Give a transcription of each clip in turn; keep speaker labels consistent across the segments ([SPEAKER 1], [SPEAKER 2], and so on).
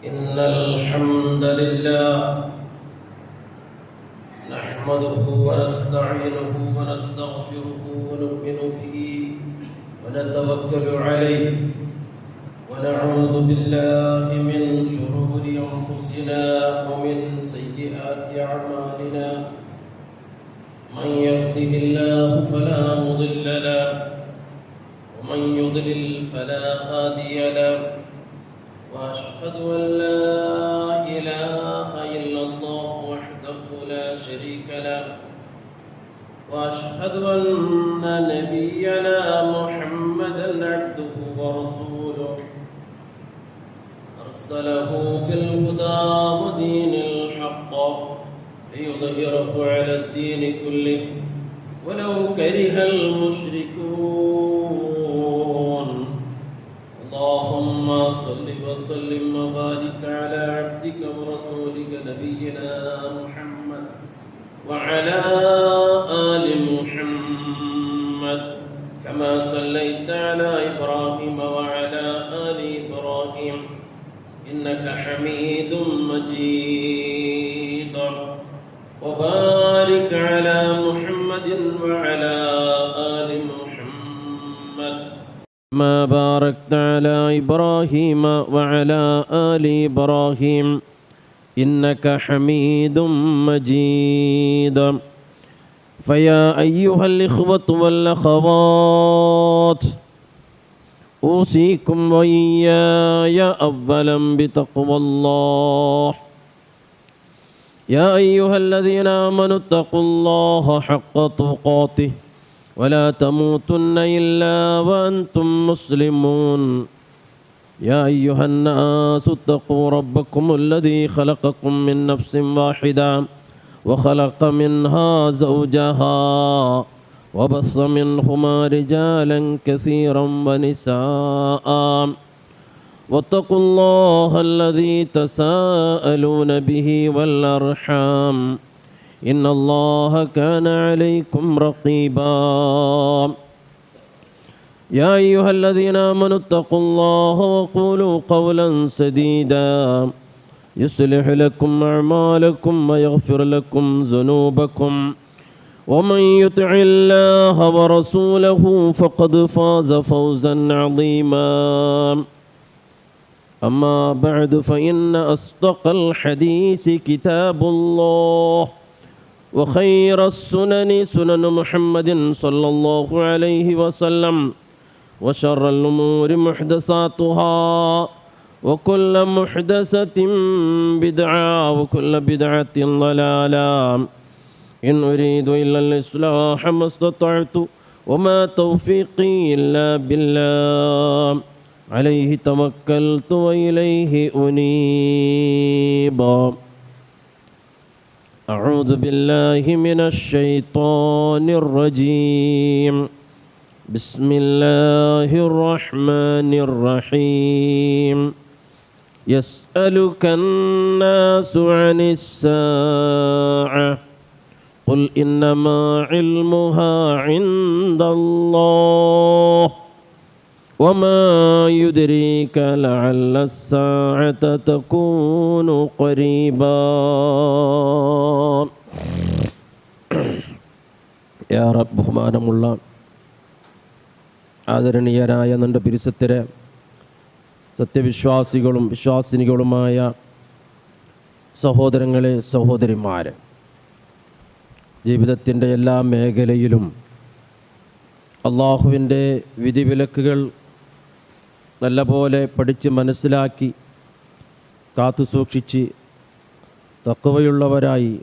[SPEAKER 1] إن الحمد لله نحمده ونستعينه ونستغفره ونؤمن به ونتوكل عليه ونعوذ بالله من شرور أنفسنا ومن سيئات أعمالنا من يهده الله فلا مضل له ومن يضلل فلا هادي له وأشهد أن لا إله إلا الله وحده لا شريك له وأشهد أن نبينا محمدا عبده ورسوله أرسله بالهدى ودين الحق ليظهره على الدين كله ولو كره المشركون اللهم صل وسلم وبارك على عبدك ورسولك نبينا محمد وعلى آل محمد كما صليت على إبراهيم وعلى آل إبراهيم إنك حميد مجيد وبارك على محمد وعلى آل محمد ما باركت على إبراهيم وعلى آل إبراهيم إنك حميد مجيد فيا أيها الإخوة والأخوات أوصيكم وإياي أولا بتقوى الله يا أيها الذين آمنوا اتقوا الله حق تقاته ولا تموتن إلا وأنتم مسلمون يا أيها الناس اتقوا ربكم الذي خلقكم من نفس واحدة وخلق منها زوجها وبث منهما رجالا كثيرا ونساء واتقوا الله الذي تساءلون به والأرحام إن الله كان عليكم رقيبا يا أيها الذين آمنوا اتقوا الله وقولوا قولا سديدا يصلح لكم أعمالكم ويغفر لكم ذنوبكم ومن يطع الله ورسوله فقد فاز فوزا عظيما أما بعد فإن أصدق الحديث كتاب الله وخير السنن سنن محمد صلى الله عليه وسلم وشر الأمور محدثاتها وكل محدثة بدعة وكل بدعة ضلالة إن أريد إلا الإصلاح ما استطعت وما توفيقي إلا بالله عليه توكلت وإليه أنيب أعوذ بالله من الشيطان الرجيم بسم الله الرحمن الرحيم يسألك الناس عن الساعة قل إنما علمها عند الله وما يدريك لعل الساعة تكون قريبا يا رب بഹുമാനം ഉള്ള ആദരണീയരായ നമ്മുടെ പിരിസത്തിരെ സത്യവിശ്വാസികളും വിശ്വാസിനികളുമായ സഹോദരങ്ങളെ സഹോദരിമാരെ, ജീവിതത്തിൻ്റെ എല്ലാ മേഖലയിലും അള്ളാഹുവിൻ്റെ വിധിവിലക്കുകൾ നല്ലപോലെ പഠിച്ച് മനസ്സിലാക്കി കാത്തു സൂക്ഷിച്ച് തഖ്വയുള്ളവരായി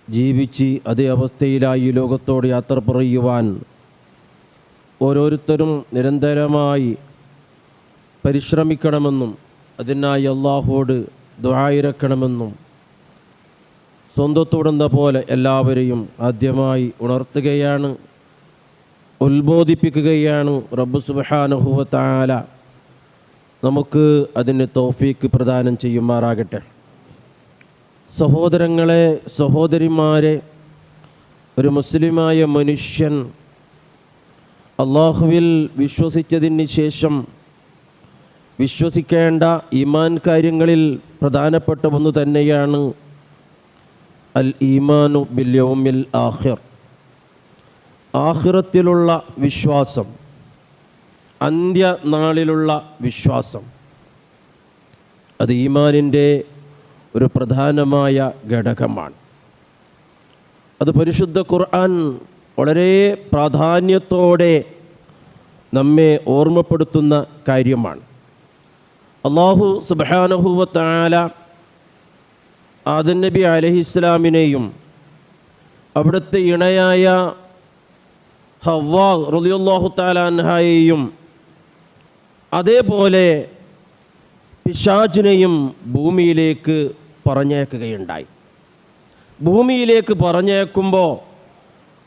[SPEAKER 1] ജീവിച്ച് അതേ അവസ്ഥയിലായി ലോകത്തോട് യാത്ര പറയുവാൻ ഓരോരുത്തരും നിരന്തരമായി പരിശ്രമിക്കണമെന്നും അതിനായി അള്ളാഹുവോട് ദുആയിരക്കണമെന്നും സ്വന്തത്തോടെന്ന പോലെ എല്ലാവരെയും ആദ്യമായി ഉണർത്തുകയാണ്, ഉത്ബോധിപ്പിക്കുകയാണ് റബ്ബ് സുബ്ഹാനഹു വ തആല നമുക്ക് അതിന് തൗഫീക്ക് പ്രദാനം ചെയ്യുമാറാകട്ടെ. സഹോദരങ്ങളെ, സഹോദരിമാരെ, ഒരു മുസ്ലിമായ മനുഷ്യൻ അള്ളാഹുവിൽ വിശ്വസിച്ചതിന് ശേഷം വിശ്വസിക്കേണ്ട ഈമാൻ കാര്യങ്ങളിൽ പ്രധാനപ്പെട്ട ഒന്ന് തന്നെയാണ് അൽ ഈമാനു ബിൽ യൗമിൽ ആഖിർ. ആഖിറത്തിലുള്ള വിശ്വാസം, അന്ത്യനാളിലുള്ള വിശ്വാസം, അത് ഈമാനിൻ്റെ ഒരു പ്രധാനമായ ഘടകമാണ്. അത് പരിശുദ്ധ ഖുർആൻ വളരെ പ്രാധാന്യത്തോടെ നമ്മെ ഓർമ്മപ്പെടുത്തുന്ന കാര്യമാണ്. അല്ലാഹു സുബ്ഹാനഹു വ തആല ആദം നബി അലൈഹിസ്സലാമിനെയും അവിടുത്തെ ഇണയായ ഹവ്വ റളിയല്ലാഹു തആല അൻഹയെയും അതേപോലെ പിശാചിനെയും ഭൂമിയിലേക്ക് പറഞ്ഞേക്കുകയുണ്ടായി. ഭൂമിയിലേക്ക് പറഞ്ഞേക്കുമ്പോൾ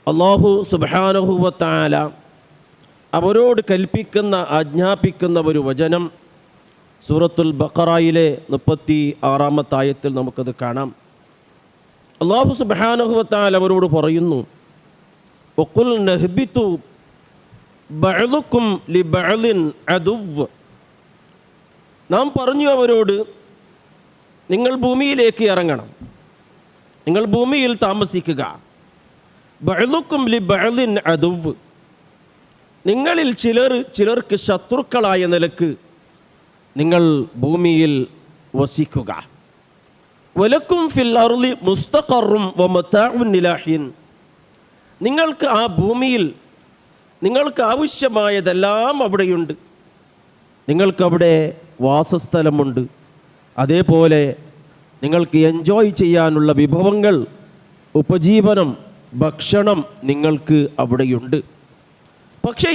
[SPEAKER 1] അല്ലാഹു സുബ്ഹാനഹു വ തആല അവരോട് കൽപ്പിക്കുന്ന, ആജ്ഞാപിക്കുന്ന ഒരു വചനം സൂറത്തുൽ ബഖറയിലെ 36-ാമത്തെ ആയത്തിൽ നമുക്കത് കാണാം. അല്ലാഹു സുബ്ഹാനഹു വ തആല അവരോട് പറയുന്നു, വഖുൽ നഹ്ബിതു ബഅ്ലുക്കും ലിബഅ്ലിൻ അദുവ്വ്. നാം പറഞ്ഞു അവരോട്, നിങ്ങൾ ഭൂമിയിലേക്ക് ഇറങ്ങണം, നിങ്ങൾ ഭൂമിയിൽ താമസിക്കുക. ബഅ്ലുക്കും ലിബഅ്ലിൻ അദുവ്വ്, നിങ്ങളിൽ ചിലർക്ക് ശത്രുക്കളായ നിലക്ക് നിങ്ങൾ ഭൂമിയിൽ വസിക്കുക. വലക്കും ഫിൽ അർളി മുസ്തഖറും വമതാഉൻ ഇലാ ഹീൻ, നിങ്ങൾക്ക് ആ ഭൂമിയിൽ നിങ്ങൾക്ക് ആവശ്യമായതെല്ലാം അവിടെയുണ്ട്, നിങ്ങൾക്കവിടെ വാസസ്ഥലമുണ്ട്. അതേപോലെ നിങ്ങൾക്ക് എൻജോയ് ചെയ്യാനുള്ള വിഭവങ്ങൾ, ഉപജീവനം, ഭക്ഷണം നിങ്ങൾക്ക് അവിടെയുണ്ട്. പക്ഷേ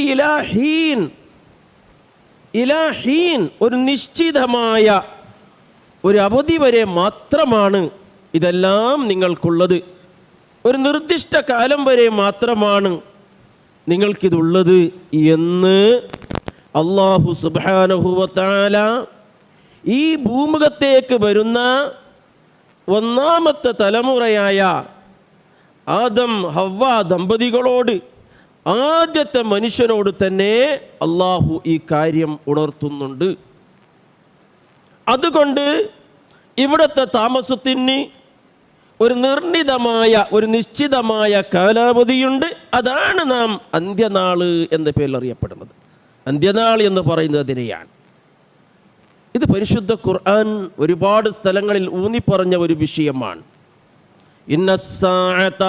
[SPEAKER 1] ഇലാഹീൻ ഒരു നിശ്ചിതമായ ഒരു അവധി വരെ മാത്രമാണ് ഇതെല്ലാം നിങ്ങൾക്കുള്ളത്. ഒരു നിർദ്ദിഷ്ട കാലം വരെ മാത്രമാണ് നിങ്ങൾക്കിതുള്ളത് എന്ന് അല്ലാഹു സുബ്ഹാനഹു വ തആല ഈ ഭൂമുഖത്തേക്ക് വരുന്ന ഒന്നാമത്തെ തലമുറയായ ആദം ഹവ്വ ദമ്പതികളോട്, ആദ്യത്തെ മനുഷ്യനോട് തന്നെ അല്ലാഹു ഈ കാര്യം ഉണർത്തുന്നുണ്ട്. അതുകൊണ്ട് ഇവിടുത്തെ താമസത്തിന് ഒരു നിർണിതമായ, ഒരു നിശ്ചിതമായ കാലാവധിയുണ്ട്. അതാണ് നാം അന്ത്യനാൾ എന്ന പേരിൽ അറിയപ്പെടുന്നത്. അന്ത്യനാൾ എന്ന് പറയുന്നത് അതിനെയാണ്. ഇത് പരിശുദ്ധ ഖുർആൻ ഒരുപാട് സ്ഥലങ്ങളിൽ ഊന്നിപ്പറഞ്ഞ ഒരു വിഷയമാണ്. ഇന്നസ്സാഅത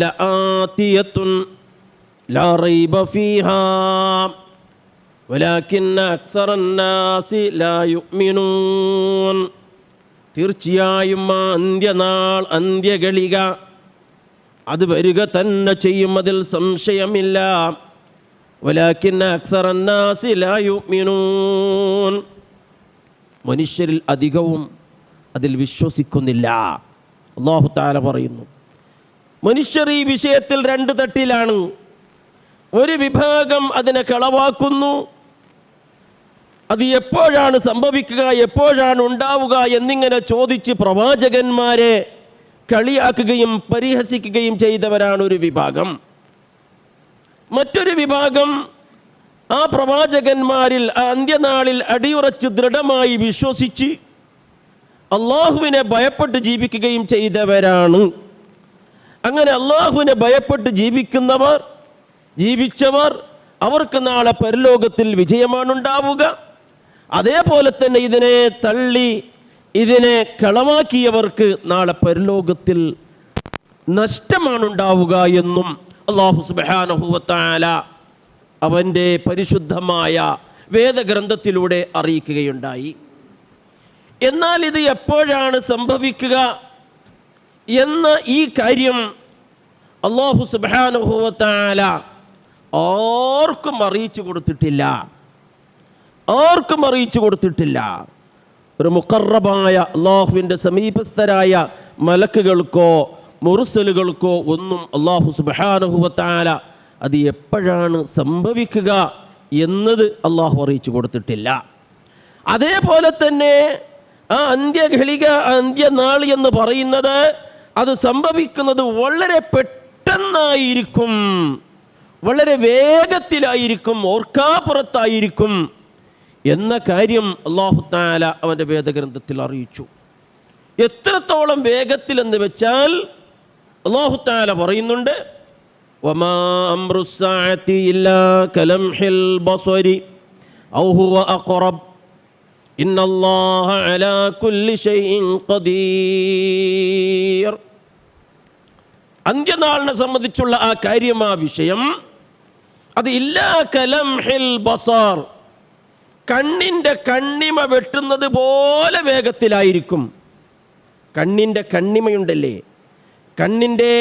[SPEAKER 1] ലആതിയത്തുൻ ലാ റൈബ ഫീഹാ വലാകിന്ന അക്സറന്നാസി ലാ യുഅ്മിനൂൻ. തീർച്ചയായും ആ അന്ത്യനാൾ, അന്ത്യഘളിക അത് വരിക തന്നെ ചെയ്യും, അതിൽ സംശയമില്ല. വലാകിന്ന അക്സറന്നാസി ലാ യുഅ്മിനൂൻ, മനുഷ്യരിൽ അധികവും അതിൽ വിശ്വസിക്കുന്നില്ല. അല്ലാഹു തആല പറയുന്നു, മനുഷ്യർ ഈ വിഷയത്തിൽ രണ്ട് തട്ടിലാണ്. ഒരു വിഭാഗം അതിനെ കളവാക്കുന്നു, അത് എപ്പോഴാണ് സംഭവിക്കുക, എപ്പോഴാണ് ഉണ്ടാവുക എന്നിങ്ങനെ ചോദിച്ച് പ്രവാചകന്മാരെ കളിയാക്കുകയും പരിഹസിക്കുകയും ചെയ്തവരാണ് ഒരു വിഭാഗം. മറ്റൊരു വിഭാഗം ആ പ്രവാചകന്മാരിൽ, ആ അന്ത്യനാളിൽ അടിയുറച്ച് ദൃഢമായി വിശ്വസിച്ച് അള്ളാഹുവിനെ ഭയപ്പെട്ട് ജീവിക്കുകയും ചെയ്തവരാണ്. അങ്ങനെ അള്ളാഹുവിനെ ഭയപ്പെട്ട് ജീവിച്ചവർ അവർക്ക് നാളെ പരലോകത്തിൽ വിജയമാണുണ്ടാവുക. അതേപോലെ തന്നെ ഇതിനെ തള്ളി, ഇതിനെ കളമാക്കിയവർക്ക് നാളെ പരലോകത്തിൽ നഷ്ടമാണുണ്ടാവുക എന്നും അല്ലാഹു സുബ്ഹാനഹു വ തആല അവൻ്റെ പരിശുദ്ധമായ വേദഗ്രന്ഥത്തിലൂടെ അറിയിക്കുകയുണ്ടായി. എന്നാൽ ഇത് എപ്പോഴാണ് സംഭവിക്കുക എന്ന ഈ കാര്യം അല്ലാഹു സുബ്ഹാനഹു വ തആല ആർക്കും അറിയിച്ചു കൊടുത്തിട്ടില്ല. ഒരു മുഖറബായ അള്ളാഹുവിൻ്റെ സമീപസ്ഥരായ മലക്കുകൾക്കോ മുർസലുകൾക്കോ ഒന്നും അല്ലാഹു സുബ്ഹാനഹു വ തആല അത് എപ്പോഴാണ് സംഭവിക്കുക എന്നത് അല്ലാഹു അറിയിച്ചു കൊടുത്തിട്ടില്ല. അതേപോലെ തന്നെ ആ അന്ത്യഘളിക, അന്ത്യനാൾ എന്ന് പറയുന്നത് അത് സംഭവിക്കുന്നത് വളരെ പെട്ടെന്നായിരിക്കും, വളരെ വേഗത്തിലായിരിക്കും, ഓർക്കാപ്പുറത്തായിരിക്കും എന്ന കാര്യം അല്ലാഹു തആല അവൻ്റെ വേദഗ്രന്ഥത്തിൽ അറിയിച്ചു. എത്രത്തോളം വേഗത്തിലെന്ന് വെച്ചാൽ അല്ലാഹു തആല പറയുന്നുണ്ട്, വമാ അംറുസ്സാഅതി ഇല്ലാ കലംഹിൽ ബസ്വരി ഔ ഹുവ അഖറബ് ഇന്നല്ലാഹ അലാ കുല്ലി ഷൈഇൻ ഖദീർ. അന്ത്യനാളിനെ സംബന്ധിച്ചുള്ള ആ കാര്യം, ആ വിഷയം, അത് ഇല്ലാ കലംഹിൽ ബസാർ, കണ്ണിൻ്റെ കണ്ണിമ വെട്ടുന്നത് പോലെ വേഗത്തിലായിരിക്കും. കണ്ണിൻ്റെ കണ്ണിമയുണ്ടല്ലേ, കണ്ണിൻ്റെ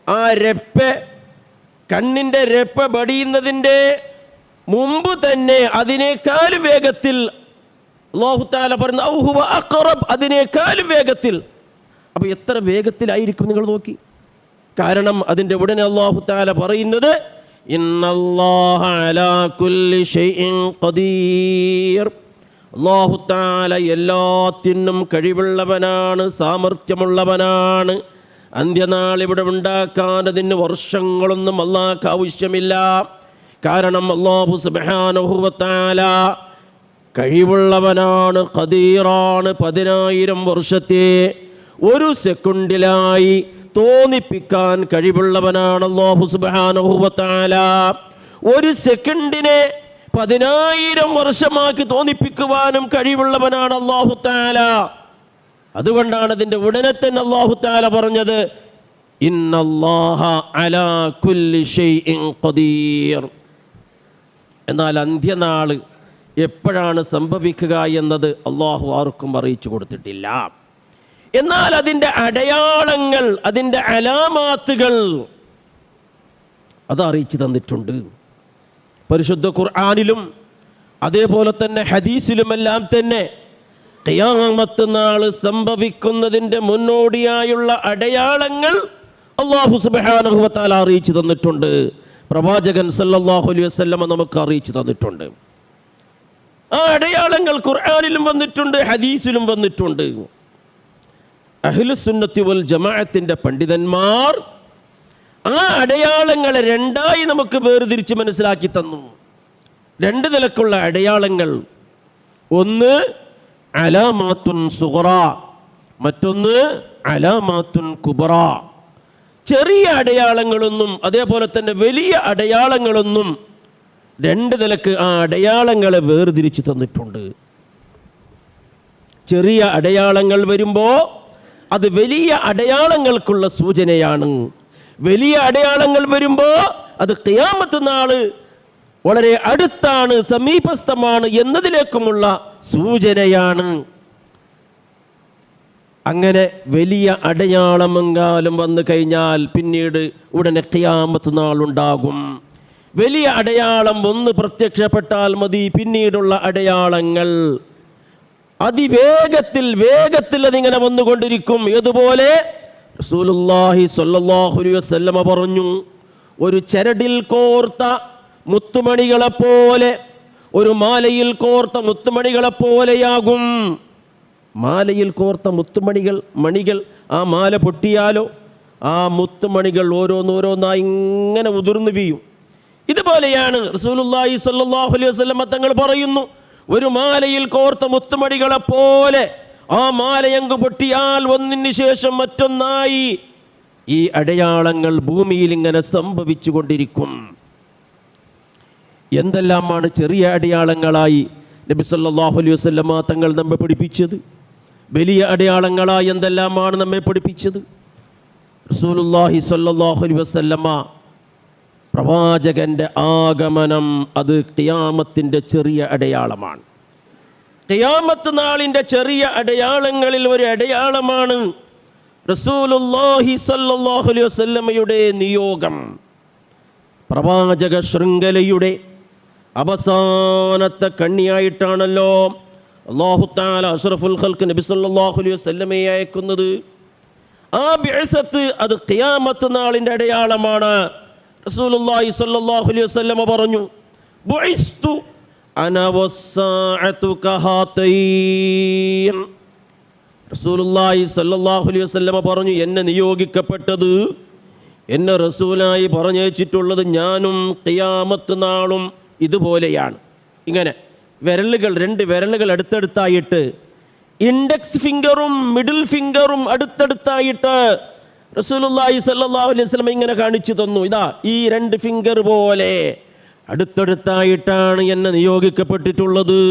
[SPEAKER 1] ആ കണ്ണിൻ്റെ രപ്പ ബടിയുന്നതിൻ്റെ മുമ്പ് തന്നെ അതിനേക്കാളും വേഗത്തിൽ അല്ലാഹു തആല പറയുന്നു ഔ ഹുവ അഖറബ്, അതിനേക്കാളും വേഗത്തിൽ. അപ്പോൾ എത്ര വേഗത്തിലായിരിക്കും നിങ്ങൾ നോക്കി. കാരണം അതിൻ്റെ ഉടനെ അല്ലാഹു തആല പറയുന്നത് ഇന്നല്ലാഹ അലാ കുല്ലി ഷൈഇൻ ഖദീർ, അല്ലാഹു തആല എല്ലാത്തിനും കഴിവുള്ളവനാണ്, സാമർഥ്യമുള്ളവനാണ്. അന്ത്യനാൾ ഇവിടെ ഉണ്ടാക്കാൻ അതിന് വർഷങ്ങളൊന്നും അല്ലാഹുവിന് ആവശ്യമില്ല. കാരണം അല്ലാഹു സുബ്ഹാനഹു വ തആല കഴിവുള്ളവനാണ്, ഖദീറാണ്. 10,000 വർഷത്തെ ഒരു സെക്കൻഡിലായി തോന്നിപ്പിക്കാൻ കഴിവുള്ളവനാണ് അല്ലാഹു സുബ്ഹാനഹു വ തആല. ഒരു സെക്കൻഡിനെ 10,000 വർഷമാക്കി തോന്നിപ്പിക്കുവാനും കഴിവുള്ളവനാണ് അല്ലാഹു തആല. അതുകൊണ്ടാണ് അതിൻ്റെ ഉടനെ തന്നെ അല്ലാഹു തആല പറഞ്ഞത് ഇന്നല്ലാഹ അലാ കുല്ലി ഷൈഇൻ ഖദീർ. എന്നാൽ അന്ത്യനാൾ എപ്പോഴാണ് സംഭവിക്കുക എന്നത് അല്ലാഹു ആർക്കും അറിയിച്ചു കൊടുത്തിട്ടില്ല. എന്നാൽ അതിൻ്റെ അടയാളങ്ങൾ, അതിൻ്റെ അലാമാത്തുകൾ അത് അറിയിച്ചു തന്നിട്ടുണ്ട്. പരിശുദ്ധ ഖുർആനിലും അതേപോലെ തന്നെ ഹദീസിലുമെല്ലാം തന്നെ ഖിയാമത്ത് നാൾ സംഭവിക്കുന്നതിൻ്റെ മുന്നോടിയായുള്ള അടയാളങ്ങൾ അല്ലാഹു സുബ്ഹാനഹു വ തആല അറിയിച്ചു തന്നിട്ടുണ്ട്. പ്രവാചകൻ സല്ലല്ലാഹു അലൈഹി വസല്ലമ നമുക്ക് അറിയിച്ചു തന്നിട്ടുണ്ട്. ആ അടയാളങ്ങൾ ഖുർആനിലും വന്നിട്ടുണ്ട്, ഹദീസിലും വന്നിട്ടുണ്ട്. അഹ്ലുസുന്നത്തി വൽ ജമാഅത്തിന്റെ പണ്ഡിതന്മാർ ആ അടയാളങ്ങളെ രണ്ടായി നമുക്ക് വേർതിരിച്ച് മനസ്സിലാക്കി തന്നു. 2 നിലക്കുള്ള അടയാളങ്ങൾ, ഒന്ന് അലാമാത്തുൻ സുഗ്റ, മറ്റൊന്ന് അലാമാത്തുൻ കുബ്ര. ചെറിയ അടയാളങ്ങളൊന്നും അതേപോലെ തന്നെ വലിയ അടയാളങ്ങളൊന്നും 2 നിലക്ക് ആ അടയാളങ്ങളെ വേർതിരിച്ച് തന്നിട്ടുണ്ട്. ചെറിയ അടയാളങ്ങൾ വരുമ്പോൾ അത് വലിയ അടയാളങ്ങൾക്കുള്ള സൂചനയാണ്. വലിയ അടയാളങ്ങൾ വരുമ്പോൾ അത് ഖിയാമത്ത് നാള് വളരെ അടുത്താണ്, സമീപസ്ഥമാണ് എന്നതിലേക്കുമുള്ള സൂചനയാണ്. അങ്ങനെ വലിയ അടയാളമെങ്കാലും വന്നു കഴിഞ്ഞാൽ പിന്നീട് ഉടനെ ഖിയാമത്ത് നാളുണ്ടാകും. വലിയ അടയാളം ഒന്ന് പ്രത്യക്ഷപ്പെട്ടാൽ മതി, പിന്നീടുള്ള അടയാളങ്ങൾ വേഗത്തിൽ അതിങ്ങനെ വന്നുകൊണ്ടിരിക്കും. ഏതുപോലെ റസൂലുള്ളാഹി സ്വല്ലല്ലാഹു അലൈഹി വസല്ലമ പറഞ്ഞു, ഒരു ചരടിൽ കോർത്ത മുത്തുമണികളെപ്പോലെ, ഒരു മാലയിൽ കോർത്ത മുത്തുമണികളെപ്പോലെയാകും. മാലയിൽ കോർത്ത മണികൾ ആ മാല പൊട്ടിയാലോ ആ മുത്തുമണികൾ ഓരോന്നോരോന്നായി ഇങ്ങനെ ഉതിർന്നു വീഴും. ഇതുപോലെയാണ് റസൂലുള്ളാഹി സ്വല്ലല്ലാഹു അലൈഹി വസല്ലമ തങ്ങൾ പറയുന്നു, ഒരു മാലയിൽ കോർത്ത മുത്തുമണികളെപ്പോലെ ആ മാലയങ്ക് പൊട്ടിയാൽ ഒന്നിന് ശേഷം മറ്റൊന്നായി ഈ അടയാളങ്ങൾ ഭൂമിയിൽ ഇങ്ങനെ സംഭവിച്ചു കൊണ്ടിരിക്കും. എന്തെല്ലാമാണ് ചെറിയ അടയാളങ്ങളായി നബി സല്ലല്ലാഹു അലൈഹി വസല്ലമ തങ്ങൾ നമ്മെ പഠിപ്പിച്ചത്? വലിയ അടയാളങ്ങളായി എന്തെല്ലാമാണ് നമ്മെ പഠിപ്പിച്ചത്? റസൂലുള്ളാഹി സ്വല്ലല്ലാഹു അലൈഹി വസല്ലമ പ്രവാചകന്റെ ആഗമനം അത് ഖിയാമത്തിൻ്റെ ചെറിയ അടയാളമാണ്. ഖിയാമത്ത് നാളിൻ്റെ ചെറിയ അടയാളങ്ങളിൽ ഒരു അടയാളമാണ് റസൂലുള്ളാഹി സ്വല്ലല്ലാഹു അലൈഹി വസല്ലമയുടെ നിയോഗം. പ്രവാചക ശൃംഖലയുടെ അവസാനത്തെ കണ്ണിയായിട്ടാണല്ലോ അല്ലാഹു തആല അഷ്റഫുൽ ഖൽഖ് നബി സല്ലല്ലാഹു അലൈഹി വസല്ലമയെ അയക്കുന്നത്. ആ ബിഅസത്ത് അത് ഖിയാമത്ത് നാളിൻ്റെ അടയാളമാണ്. റസൂലുള്ളാഹി സ്വല്ലല്ലാഹു അലൈഹി വസല്ലമ പറഞ്ഞു, ബുഇസ്തു അന വസ്സാഅതു കഹാതൈൻ. റസൂലുള്ളാഹി സ്വല്ലല്ലാഹു അലൈഹി വസല്ലമ പറഞ്ഞു, എന്നെ നിയോഗിക്കപ്പെട്ടത്, എന്നെ റസൂലായി പറഞ്ഞയച്ചിട്ടുള്ളത് ഞാനും ഖിയാമത്ത് നാളും ഇതുപോലെയാണ്. ഇങ്ങനെ രണ്ട് വിരലുകൾ അടുത്തടുത്തായിട്ട്, ഇൻഡെക്സ് ഫിംഗറും മിഡിൽ ഫിംഗറും അടുത്തടുത്തായിട്ട് റസൂലുള്ളാഹി സ്വല്ലല്ലാഹു അലൈഹി വസല്ലം ഇങ്ങനെ കാണിച്ചു തന്നു. ഇതാ ഈ 2 ഫിംഗർ പോലെ അടുത്തടുത്തായിട്ടാണ് എന്നെ നിയോഗിക്കപ്പെട്ടിട്ടുള്ളത്.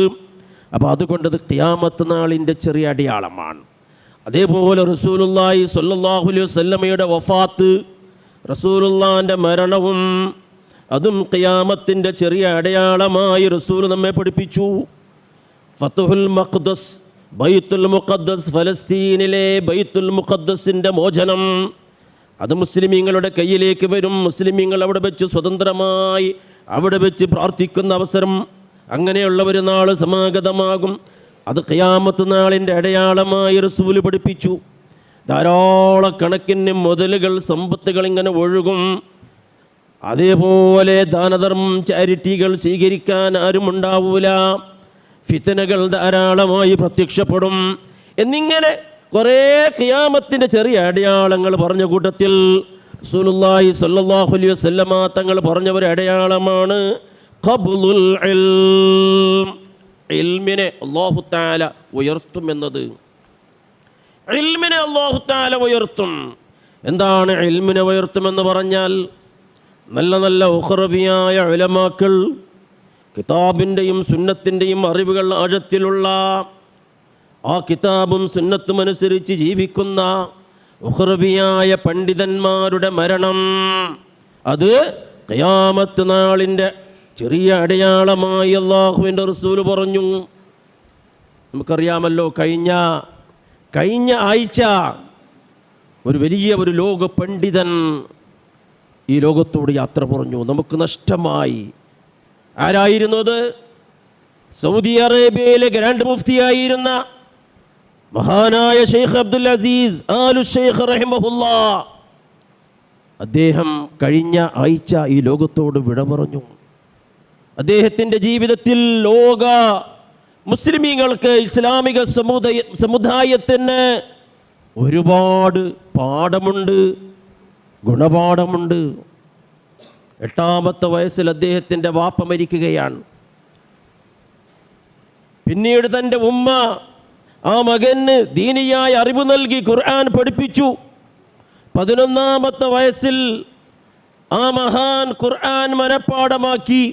[SPEAKER 1] അപ്പോൾ അതുകൊണ്ട് ഇത് ഖിയാമത്ത് നാളിൻ്റെ ചെറിയ അടയാളമാണ്. അതേപോലെ റസൂലുള്ളാഹി സ്വല്ലല്ലാഹു അലൈഹി വസല്ലമയുടെ വഫാത്ത്, റസൂലുള്ളാഹിൻ്റെ മരണവും അതും ഖിയാമത്തിൻ്റെ ചെറിയ അടയാളമായി റസൂൽ നമ്മെ പഠിപ്പിച്ചു. ഫത്ഹുൽ മഖ്ദസ്, ബൈത്തുൽ മുഖദ്ദസ്, ഫലസ്തീനിലെ ബൈത്തുൽ മുഖദ്ദസിൻ്റെ മോചനം, അത് മുസ്ലിമീങ്ങളുടെ കയ്യിലേക്ക് വരും. മുസ്ലിമീങ്ങൾ അവിടെ വെച്ച് സ്വതന്ത്രമായി അവിടെ വെച്ച് പ്രാർത്ഥിക്കുന്ന അവസരം, അങ്ങനെയുള്ള ഒരു നാൾ സമാഗതമാകും. അത് ഖിയാമത്ത് നാളിൻ്റെ അടയാളമായി റസൂൽ പഠിപ്പിച്ചു. ധാരാളക്കണക്കിന് മുതലുകൾ, സമ്പത്തുകൾ ഇങ്ങനെ ഒഴുകും. അതേപോലെ ദാനധർമ്മം, ചാരിറ്റികൾ സ്വീകരിക്കാൻ ആരും ഉണ്ടാവൂല. ഫിത്നകൾ ധാരാളമായി പ്രത്യക്ഷപ്പെടും. എന്നിങ്ങനെ കുറേ ഖിയാമത്തിൻ്റെ ചെറിയ അടയാളങ്ങൾ പറഞ്ഞ കൂട്ടത്തിൽ റസൂലുള്ളാഹി സ്വല്ലല്ലാഹു അലൈഹി വസല്ലമ തങ്ങൾ പറഞ്ഞ ഒരു അടയാളമാണ് ഖബ്ളുൽ ഇൽം. ഇൽമിനെ അല്ലാഹു തആല ഉയർത്തും എന്നത്. ഇൽമിനെ അല്ലാഹു തആല ഉയർത്തും. എന്താണ് ഇൽമിനെ ഉയർത്തുമെന്ന് പറഞ്ഞാൽ, നല്ല നല്ല ഉഖറവിയായ ഉലമാക്കൾ, കിതാബിൻ്റെയും സുന്നത്തിൻ്റെയും അറിവുകൾ ആഴത്തിലുള്ള, ആ കിതാബും സുന്നത്തും അനുസരിച്ച് ജീവിക്കുന്ന ഉഖറവിയായ പണ്ഡിതന്മാരുടെ മരണം, അത് ഖിയാമത്ത് നാളിൻ്റെ ചെറിയ അടയാളമായി അല്ലാഹുവിൻ്റെ റസൂൽ പറഞ്ഞു. നമുക്കറിയാമല്ലോ, കഴിഞ്ഞ ആഴ്ച ഒരു ലോക പണ്ഡിതൻ ഈ ലോകത്തോട് യാത്ര പറഞ്ഞു. നമുക്ക് നഷ്ടമായി. ആരായിരുന്നു അത്? സൗദി അറേബ്യയിലെ ഗ്രാൻഡ് മുഫ്തിയായിരുന്ന മഹാനായ ഷെയ്ഖ് അബ്ദുൽ അസീസ് ആലു ഷെയ്ഖ് റഹിമഹുല്ലാ. അദ്ദേഹം കഴിഞ്ഞ ആഴ്ച ഈ ലോകത്തോട് വിട പറഞ്ഞു. അദ്ദേഹത്തിൻ്റെ ജീവിതത്തിൽ ലോക മുസ്ലിമീങ്ങൾക്ക്, ഇസ്ലാമിക സമുദായത്തിന് ഒരുപാട് പാഠമുണ്ട്, ഗുണപാഠമുണ്ട്. 8ാമത്തെ വയസ്സിൽ അദ്ദേഹത്തിൻ്റെ വാപ്പ മരിക്കുകയാണ്. പിന്നീട് തൻ്റെ ഉമ്മ ആ മകന് ദീനിയായ അറിവ് നൽകി ഖുർആൻ പഠിപ്പിച്ചു. 11ാമത്തെ വയസ്സിൽ ആ മഹാൻ ഖുർആൻ മനഃപ്പാഠമാക്കി.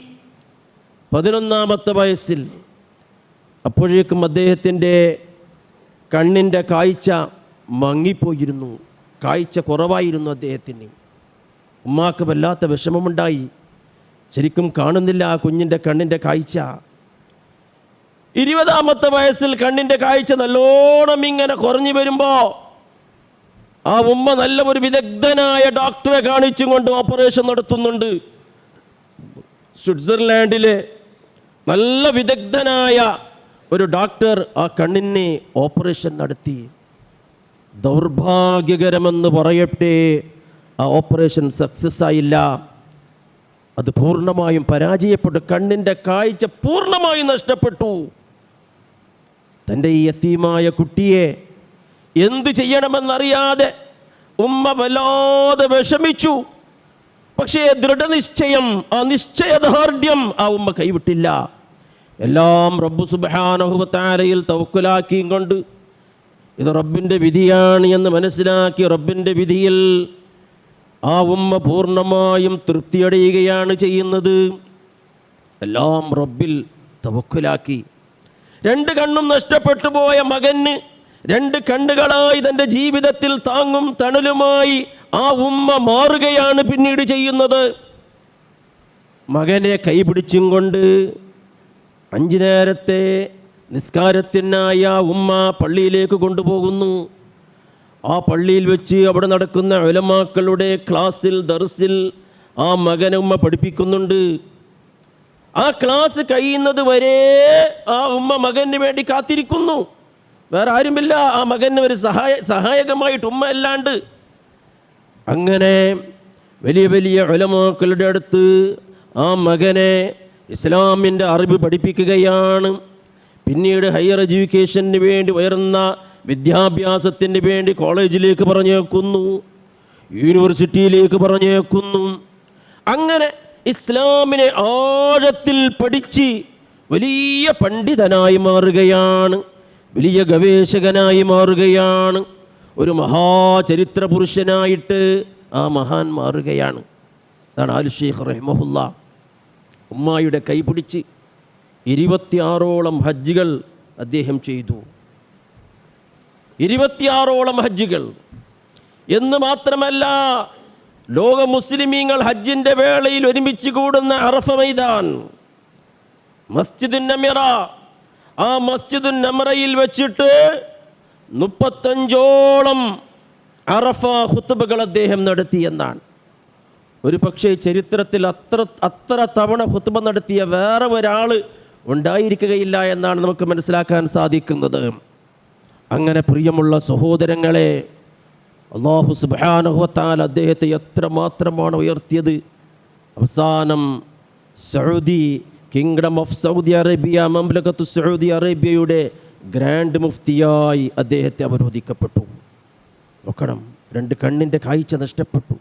[SPEAKER 1] 11ാമത്തെ വയസ്സിൽ. അപ്പോഴേക്കും അദ്ദേഹത്തിൻ്റെ കണ്ണിൻ്റെ കാഴ്ച മങ്ങിപ്പോയിരുന്നു, കാഴ്ച കുറവായിരുന്നു അദ്ദേഹത്തിന്. ഉമ്മാക്ക് വല്ലാത്ത വിഷമമുണ്ടായി. ശരിക്കും കാണുന്നില്ല ആ കുഞ്ഞിൻ്റെ കണ്ണിൻ്റെ കാഴ്ച. 20ാമത്തെ വയസ്സിൽ കണ്ണിൻ്റെ കാഴ്ച നല്ലോണം ഇങ്ങനെ കുറഞ്ഞു വരുമ്പോൾ ആ ഉമ്മ നല്ല ഒരു വിദഗ്ധനായ ഡോക്ടറെ കാണിച്ചും കൊണ്ട് ഓപ്പറേഷൻ നടത്തുന്നുണ്ട്. സ്വിറ്റ്സർലാൻഡിലെ നല്ല വിദഗ്ധനായ ഒരു ഡോക്ടർ ആ കണ്ണിനെ ഓപ്പറേഷൻ നടത്തി. ദൗർഭാഗ്യകരമെന്ന് പറയട്ടെ, ആ ഓപ്പറേഷൻ സക്സസ് ആയില്ല. അത് പൂർണ്ണമായും പരാജയപ്പെട്ടു. കണ്ണിൻ്റെ കാഴ്ച പൂർണ്ണമായും നഷ്ടപ്പെട്ടു. തൻ്റെ ഈ യതീമായ കുട്ടിയെ എന്ത് ചെയ്യണമെന്നറിയാതെ ഉമ്മ വല്ലാതെ വിഷമിച്ചു. പക്ഷേ ദൃഢനിശ്ചയം, ആ നിശ്ചയദാർഢ്യം ആ ഉമ്മ കൈവിട്ടില്ല. എല്ലാം റബ്ബ് സുബ്ഹാനഹു വ തആലയിൽ തവക്കുലാക്കിയും കൊണ്ട് ഇത് റബ്ബിൻ്റെ വിധിയാണ് എന്ന് മനസ്സിലാക്കി റബ്ബിൻ്റെ വിധിയിൽ ആ ഉമ്മ പൂർണ്ണമായും തൃപ്തിയടയുകയാണ് ചെയ്യുന്നത്. എല്ലാം റബ്ബിൽ തവക്കുലാക്കി. 2 കണ്ണും നഷ്ടപ്പെട്ടു പോയ മകന് 2 കണ്ണുകളായി തൻ്റെ ജീവിതത്തിൽ താങ്ങും തണലുമായി ആ ഉമ്മ മാറുകയാണ് പിന്നീട് ചെയ്യുന്നത്. മകനെ കൈപിടിച്ചും കൊണ്ട് 5 നേരത്തെ നിസ്കാരത്തിനായി ആ ഉമ്മ പള്ളിയിലേക്ക് കൊണ്ടുപോകുന്നു. ആ പള്ളിയിൽ വെച്ച് അവിടെ നടക്കുന്ന ഉലമാക്കളുടെ ക്ലാസ്സിൽ, ദർസിൽ ആ മകനെ ഉമ്മ പഠിപ്പിക്കുന്നുണ്ട്. ആ ക്ലാസ് കഴിയുന്നത് വരെ ആ ഉമ്മ മകന് വേണ്ടി കാത്തിരിക്കുന്നു. വേറെ ആരുമില്ല ആ മകന് ഒരു സഹായകമായിട്ട് ഉമ്മ അല്ലാണ്ട്. അങ്ങനെ വലിയ വലിയ ഉലമാക്കളുടെ അടുത്ത് ആ മകനെ ഇസ്ലാമിൻ്റെ അറിവ് പഠിപ്പിക്കുകയാണ്. പിന്നീട് ഹയർ എഡ്യൂക്കേഷന് വേണ്ടി, ഉയർന്ന വിദ്യാഭ്യാസത്തിന് വേണ്ടി കോളേജിലേക്ക് പറഞ്ഞേക്കുന്നു, യൂണിവേഴ്സിറ്റിയിലേക്ക് പറഞ്ഞേക്കുന്നു. അങ്ങനെ ഇസ്ലാമിനെ ആഴത്തിൽ പഠിച്ച് വലിയ പണ്ഡിതനായി മാറുകയാണ്, വലിയ ഗവേഷകനായി മാറുകയാണ്, ഒരു മഹാചരിത്ര പുരുഷനായിട്ട് ആ മഹാൻ മാറുകയാണ്. അതാണ് ആലു ഷെയ്ഖ് റഹിമഹുല്ല. ഉമ്മായുടെ കൈപിടിച്ച് 26ഓളം ഹജ്ജുകൾ അദ്ദേഹം ചെയ്തു. 26ഓളം ഹജ്ജുകൾ എന്ന് മാത്രമല്ല, ലോക മുസ്ലിമീങ്ങൾ ഹജ്ജിൻ്റെ വേളയിൽ ഒരുമിച്ച് കൂടുന്ന അറഫ മൈതാൻ മസ്ജിദുൻ നമിറ, ആ മസ്ജിദുൻ നമിറയിൽ വെച്ചിട്ട് 35ഓളം അറഫ ഖുത്ബകൾ അദ്ദേഹം നടത്തി എന്നാണ്. ഒരു പക്ഷേ ചരിത്രത്തിൽ അത്ര തവണ ഖുത്ബ നടത്തിയ വേറെ ഒരാൾ ഉണ്ടായിരിക്കുകയില്ല എന്നാണ് നമുക്ക് മനസ്സിലാക്കാൻ സാധിക്കുന്നത്. അങ്ങനെ പ്രിയമുള്ള സഹോദരങ്ങളെ, അല്ലാഹു സുബ്ഹാനഹു വ തആല അദ്ദേഹത്തെ എത്രമാത്രമാണ് ഉയർത്തിയത്. അവസാനം Saudi kingdom of Saudi Arabia, മംലകത്തു സൗദി അറേബ്യയുടെ ഗ്രാൻഡ് മുഫ്തിയായി അദ്ദേഹത്തെ അവരോധിക്കപ്പെട്ടു. നോക്കണം, 2 കണ്ണിൻ്റെ കാഴ്ച നഷ്ടപ്പെട്ടു.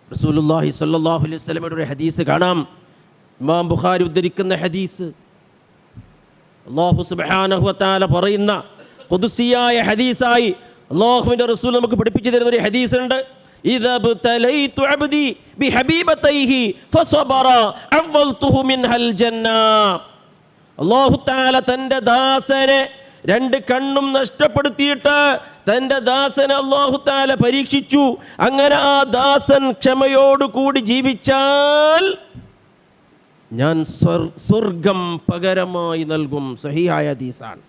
[SPEAKER 1] റസൂലുള്ളാഹി സ്വല്ലല്ലാഹു അലൈഹി വസല്ലമയുടെ ഒരു ഹദീസ് കാണാം, ഇമാം ബുഖാരി ഉദ്ധരിക്കുന്ന ഹദീസ്. അല്ലാഹു സുബ്ഹാനഹു വ തആല പറയുന്ന ഖുദ്സിയായ ഹദീസായി അല്ലാഹുവിൻ്റെ റസൂൽ നമുക്ക് പഠിപ്പിച്ചു തരുന്ന ഒരു ഹദീസുണ്ട്. ഇദാ ബതലൈതു അബ്ദി ബിഹബീബതൈഹി ഫസബറ അവൽതുഹു മിൻഹൽ ജന്ന. അല്ലാഹു തആല തൻ്റെ ദാസനെ 2 കണ്ണും നഷ്ടപ്പെടുത്തിയിട്ട് തൻ്റെ ദാസനെ അല്ലാഹു തആല പരീക്ഷിച്ചു. അങ്ങനെ ആ ദാസൻ ക്ഷമയോടുകൂടി ജീവിച്ചാൽ ഞാൻ സ്വർഗം പകരമായി നൽകും. സഹീഹായ ഹദീസാണ്.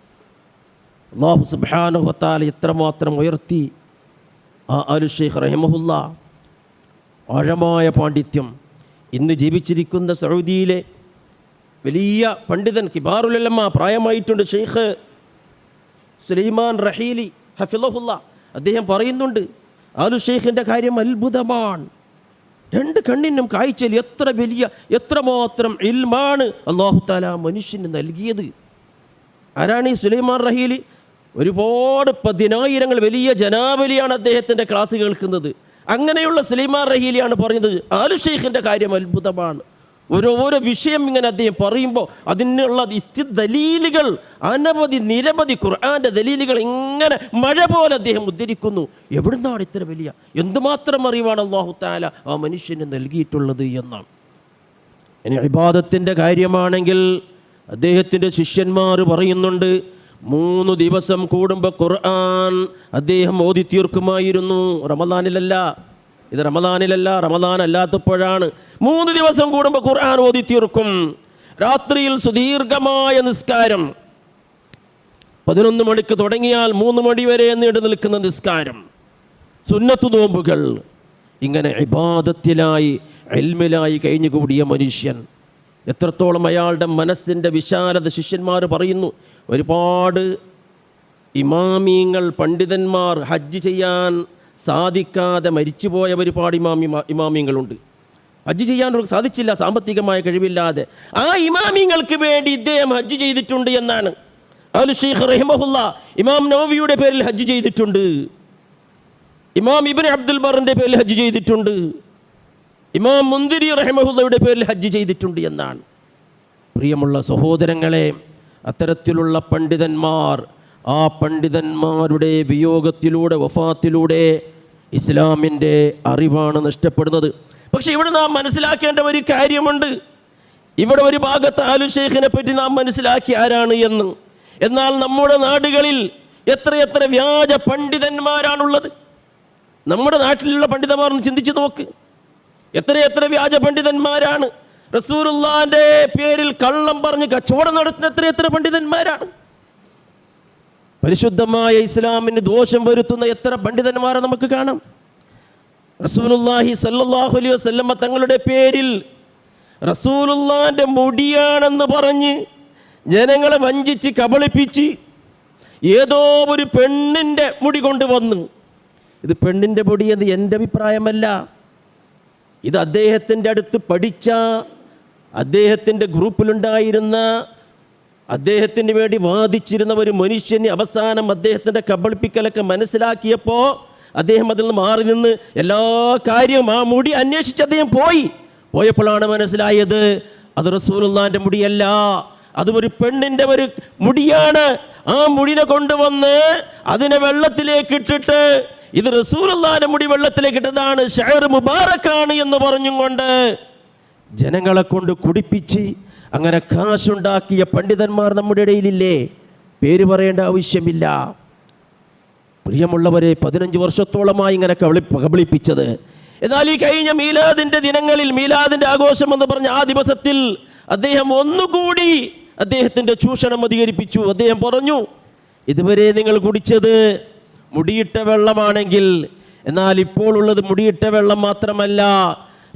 [SPEAKER 1] അല്ലാഹു സുബ്ഹാനഹു വ തആല എത്രമാത്രം ഉയർത്തി ആ ആലു ഷെയ്ഖ് റഹിമഹുല്ല. ആഴമായ പാണ്ഡിത്യം. ഇന്ന് ജീവിച്ചിരിക്കുന്ന സൗദിയിലെ വലിയ പണ്ഡിതൻ, കിബാറുൽ ഉലമ, പ്രായമായിട്ടുണ്ട്, ഷെയ്ഖ് സുലൈമാൻ റഹീലി ഹഫിളഹുല്ല, അദ്ദേഹം പറയുന്നുണ്ട്, ആലു ഷെയ്ഖിൻ്റെ കാര്യം അത്ഭുതമാണ്. 2 കണ്ണിനും കാഴ്ചയിൽ എത്രമാത്രം ഇൽമാണ് അല്ലാഹു തആല മനുഷ്യന് നൽകിയത്. ആരാണ് ഈ സുലൈമാൻ റഹീലി? ഒരുപാട് 10,000 വലിയ ജനാവലിയാണ് അദ്ദേഹത്തിൻ്റെ ക്ലാസ് കേൾക്കുന്നത്. അങ്ങനെയുള്ള സുലൈമാൻ റഹീലിയാണ് പറയുന്നത് ആലു ഷെയ്ഖിൻ്റെ കാര്യം അത്ഭുതമാണ്. ഓരോ വിഷയം ഇങ്ങനെ അദ്ദേഹം പറയുമ്പോൾ അതിനുള്ള ദലീലുകൾ നിരവധി ഖുർആൻ്റെ ദലീലുകൾ ഇങ്ങനെ മഴ പോലെ അദ്ദേഹം ഉദ്ധരിക്കുന്നു. എവിടുന്നാണ് ഇത്ര വലിയ, എന്തുമാത്രം അറിവാണ് അല്ലാഹു തആല ആ മനുഷ്യന് നൽകിയിട്ടുള്ളത് എന്നാണ്. ഇനി ഇബാദത്തിൻ്റെ കാര്യമാണെങ്കിൽ അദ്ദേഹത്തിൻ്റെ ശിഷ്യന്മാർ പറയുന്നുണ്ട്, 3 ദിവസം കൂടുമ്പോൾ ഖുർആൻ അദ്ദേഹം ഓതി തീർക്കുമായിരുന്നു. റമദാനിലല്ല, റമദാൻ അല്ലാത്തപ്പോഴാണ്. 3 ദിവസം കൂടുമ്പോൾ ഖുർആൻ ഓതി തീർക്കും. രാത്രിയിൽ സുദീർഘമായ നിസ്കാരം, 11 മണിക്ക് തുടങ്ങിയാൽ 3 മണി വരെ നീണ്ടു നിൽക്കുന്ന നിസ്കാരം, സുന്നത്തു നോമ്പുകൾ, ഇങ്ങനെ ഇബാദത്തിലായി ഇൽമിലായി കഴിഞ്ഞുകൂടിയ മനുഷ്യൻ. എത്രത്തോളം അയാളുടെ മനസ്സിൻ്റെ വിശാലത ശിഷ്യന്മാർ പറയുന്നു. ഒരുപാട് ഇമാമിങ്ങൾ, പണ്ഡിതന്മാർ ഹജ്ജ് ചെയ്യാൻ സാധിക്കാതെ മരിച്ചുപോയ ഒരുപാട് ഇമാമിങ്ങളുണ്ട്. ഹജ്ജ് ചെയ്യാൻ സാധിച്ചില്ല, സാമ്പത്തികമായ കഴിവില്ലാതെ. ആ ഇമാമിങ്ങൾക്ക് വേണ്ടി ഇദ്ദേഹം ഹജ്ജ് ചെയ്തിട്ടുണ്ട് എന്നാണ് ആലു ഷെയ്ഖ് റഹിമഹുല്ല. ഇമാം നവവിയുടെ പേരിൽ ഹജ്ജ് ചെയ്തിട്ടുണ്ട്, ഇമാം ഇബ്നു അബ്ദുൽ ബറിൻ്റെ പേരിൽ ഹജ്ജ് ചെയ്തിട്ടുണ്ട്, ഇമാം മുന്ദിരി റഹിമഹുല്ലയുടെ പേരിൽ ഹജ്ജ് ചെയ്തിട്ടുണ്ട് എന്നാണ്. പ്രിയമുള്ള സഹോദരങ്ങളെ, അത്തരത്തിലുള്ള പണ്ഡിതന്മാർ, ആ പണ്ഡിതന്മാരുടെ വിയോഗത്തിലൂടെ, വഫാത്തിലൂടെ ഇസ്ലാമിൻ്റെ അറിവാണ് നഷ്ടപ്പെടുന്നത്. പക്ഷെ ഇവിടെ നാം മനസ്സിലാക്കേണ്ട ഒരു കാര്യമുണ്ട്. ഇവിടെ ഒരു ഭാഗത്ത് ആലു ഷെയ്ഖിനെ പറ്റി നാം മനസ്സിലാക്കി ആരാണ് എന്ന്. എന്നാൽ നമ്മുടെ നാടുകളിൽ എത്രയെത്ര വ്യാജ പണ്ഡിതന്മാരാണുള്ളത്. നമ്മുടെ നാട്ടിലുള്ള പണ്ഡിതന്മാർ ചിന്തിച്ചു നോക്ക്, എത്രയെത്ര വ്യാജ പണ്ഡിതന്മാരാണ്. റസൂലുള്ളാഹിന്റെ പേരിൽ കള്ളം പറഞ്ഞ് കച്ചവടം നടത്തുന്ന എത്രയെത്ര പണ്ഡിതന്മാരാണ്. പരിശുദ്ധമായ ഇസ്ലാമിന് ദോഷം വരുത്തുന്ന എത്ര പണ്ഡിതന്മാരെ നമുക്ക് കാണാം. റസൂലുള്ളാഹി സ്വല്ലല്ലാഹു അലൈഹി വസല്ലമ തങ്ങളുടെ പേരിൽ റസൂലുള്ളാഹിന്റെ മുടിയാണെന്ന് പറഞ്ഞ് ജനങ്ങളെ വഞ്ചിച്ച് കബളിപ്പിച്ച് ഏതോ ഒരു പെണ്ണിൻ്റെ മുടി കൊണ്ടുവന്നു. ഇത് പെണ്ണിൻ്റെ മുടിയെന്ന് എൻ്റെ അഭിപ്രായമല്ല, ഇത് അദ്ദേഹത്തിൻ്റെ അടുത്ത് പഠിച്ച, അദ്ദേഹത്തിൻ്റെ ഗ്രൂപ്പിലുണ്ടായിരുന്ന, അദ്ദേഹത്തിന് വേണ്ടി വാദിച്ചിരുന്ന ഒരു മനുഷ്യന് അവസാനം അദ്ദേഹത്തിൻ്റെ കബളിപ്പിക്കലൊക്കെ മനസ്സിലാക്കിയപ്പോൾ അദ്ദേഹം അതിൽ നിന്ന് മാറി നിന്ന് എല്ലാ കാര്യവും ആ മുടി അന്വേഷിച്ച് അദ്ദേഹം പോയപ്പോഴാണ് മനസ്സിലായത് അത് റസൂലുള്ളാഹിന്റെ മുടിയല്ല, അത് ഒരു പെണ്ണിന്റെ ഒരു മുടിയാണ്. ആ മുടിനെ കൊണ്ടുവന്ന് അതിനെ വെള്ളത്തിലേക്ക് ഇട്ടിട്ട് ഇത് റസൂലുള്ളാഹിന്റെ മുടി വെള്ളത്തിലേക്ക് ഇട്ടതാണ്, ഷഅർ മുബാറക്കാണ് എന്ന് പറഞ്ഞും കൊണ്ട് ജനങ്ങളെ കൊണ്ട് കുടിപ്പിച്ച് അങ്ങനെ കാശുണ്ടാക്കിയ പണ്ഡിതന്മാർ നമ്മുടെ ഇടയിലില്ലേ? പേര് പറയേണ്ട ആവശ്യമില്ല. പ്രിയമുള്ളവരെ, 15 വർഷത്തോളമായി ഇങ്ങനെ കബളിപ്പിച്ചത്. എന്നാൽ ഈ കഴിഞ്ഞ മീലാദിന്റെ ദിനങ്ങളിൽ, മീലാദിന്റെ ആഘോഷം എന്ന് പറഞ്ഞ ആ ദിവസത്തിൽ അദ്ദേഹം ഒന്നുകൂടി അദ്ദേഹത്തിന്റെ ചൂഷണം അധികരിപ്പിച്ചു. അദ്ദേഹം പറഞ്ഞു, ഇതുവരെ നിങ്ങൾ കുടിച്ചത് മുടിയിട്ട വെള്ളമാണെങ്കിൽ, എന്നാൽ ഇപ്പോൾ ഉള്ളത് മുടിയിട്ട വെള്ളം മാത്രമല്ല,